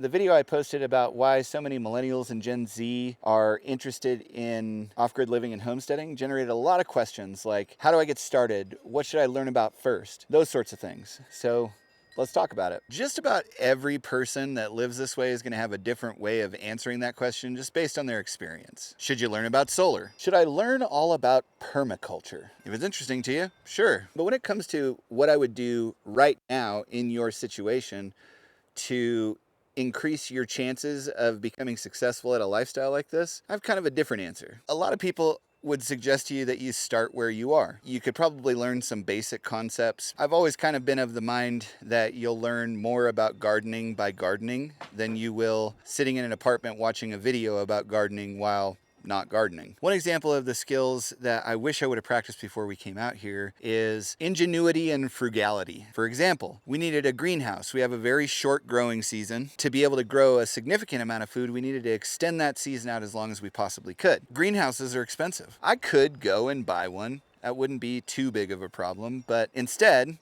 The video I posted about why so many millennials and Gen Z are interested in off-grid living and homesteading generated a lot of questions like, how do I get started? What should I learn about first? Those sorts of things. So let's talk about it. Just about every person that lives this way is going to have a different way of answering that question just based on their experience. Should you learn about solar? Should I learn all about permaculture? If it's interesting to you, sure. But when it comes to what I would do right now in your situation to increase your chances of becoming successful at a lifestyle like this, I have kind of a different answer. A lot of people would suggest to you that you start where you are. You could probably learn some basic concepts. I've always kind of been of the mind that you'll learn more about gardening by gardening than you will sitting in an apartment watching a video about gardening while not gardening. One example of the skills that I wish I would have practiced before we came out here is ingenuity and frugality. For example, we needed a greenhouse. We have a very short growing season. To be able to grow a significant amount of food, we needed to extend that season out as long as we possibly could. Greenhouses are expensive. I could go and buy one. That wouldn't be too big of a problem, but instead,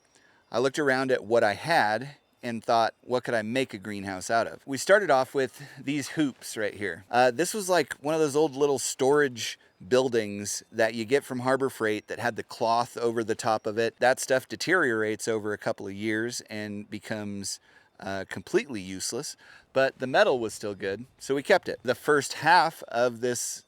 I looked around at what I had and thought, what could I make a greenhouse out of? We started off with these hoops right here. This was like one of those old little storage buildings that you get from Harbor Freight that had the cloth over the top of it. That stuff deteriorates over a couple of years and becomes completely useless, but the metal was still good, so we kept it. The first half of this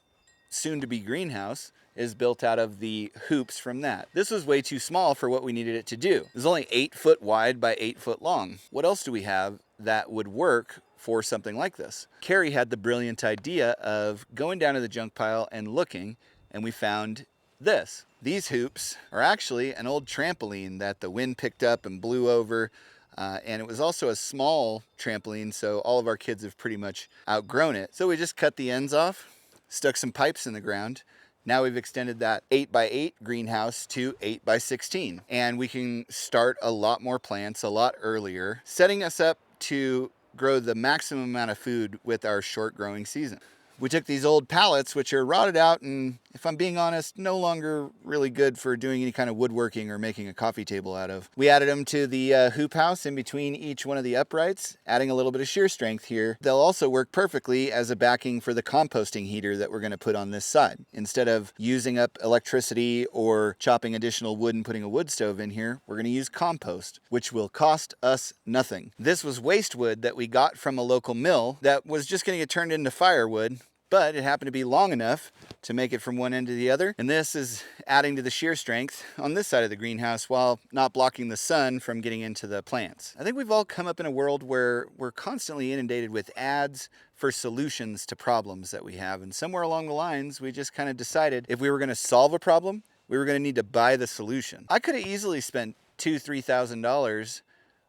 soon-to-be greenhouse is built out of the hoops from that. This was way too small for what we needed it to do. It was only 8 foot wide by 8 foot long. What else do we have that would work for something like this? Carrie had the brilliant idea of going down to the junk pile and looking, and we found this. These hoops are actually an old trampoline that the wind picked up and blew over. And it was also a small trampoline, so all of our kids have pretty much outgrown it. So we just cut the ends off, stuck some pipes in the ground. Now we've extended that 8x8 greenhouse to 8x16, and we can start a lot more plants a lot earlier, setting us up to grow the maximum amount of food with our short growing season. We took these old pallets, which are rotted out and, if I'm being honest, no longer really good for doing any kind of woodworking or making a coffee table out of. We added them to the hoop house in between each one of the uprights, adding a little bit of shear strength here. They'll also work perfectly as a backing for the composting heater that we're going to put on this side. Instead of using up electricity or chopping additional wood and putting a wood stove in here, we're going to use compost, which will cost us nothing. This was waste wood that we got from a local mill that was just going to get turned into firewood, but it happened to be long enough to make it from one end to the other. And this is adding to the shear strength on this side of the greenhouse while not blocking the sun from getting into the plants. I think we've all come up in a world where we're constantly inundated with ads for solutions to problems that we have. And somewhere along the lines, we just kind of decided if we were going to solve a problem, we were going to need to buy the solution. I could have easily spent $2,000-$3,000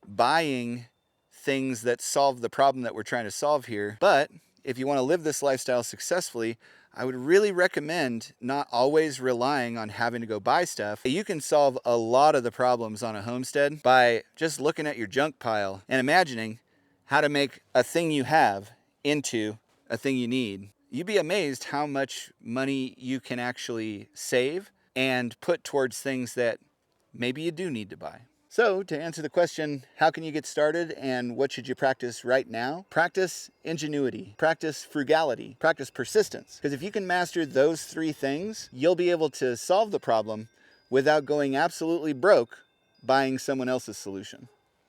buying things that solve the problem that we're trying to solve here, but if you want to live this lifestyle successfully, I would really recommend not always relying on having to go buy stuff. You can solve a lot of the problems on a homestead by just looking at your junk pile and imagining how to make a thing you have into a thing you need. You'd be amazed how much money you can actually save and put towards things that maybe you do need to buy. So, to answer the question, how can you get started and what should you practice right now? Practice ingenuity, practice frugality, practice persistence. Because if you can master those 3 things, you'll be able to solve the problem without going absolutely broke buying someone else's solution.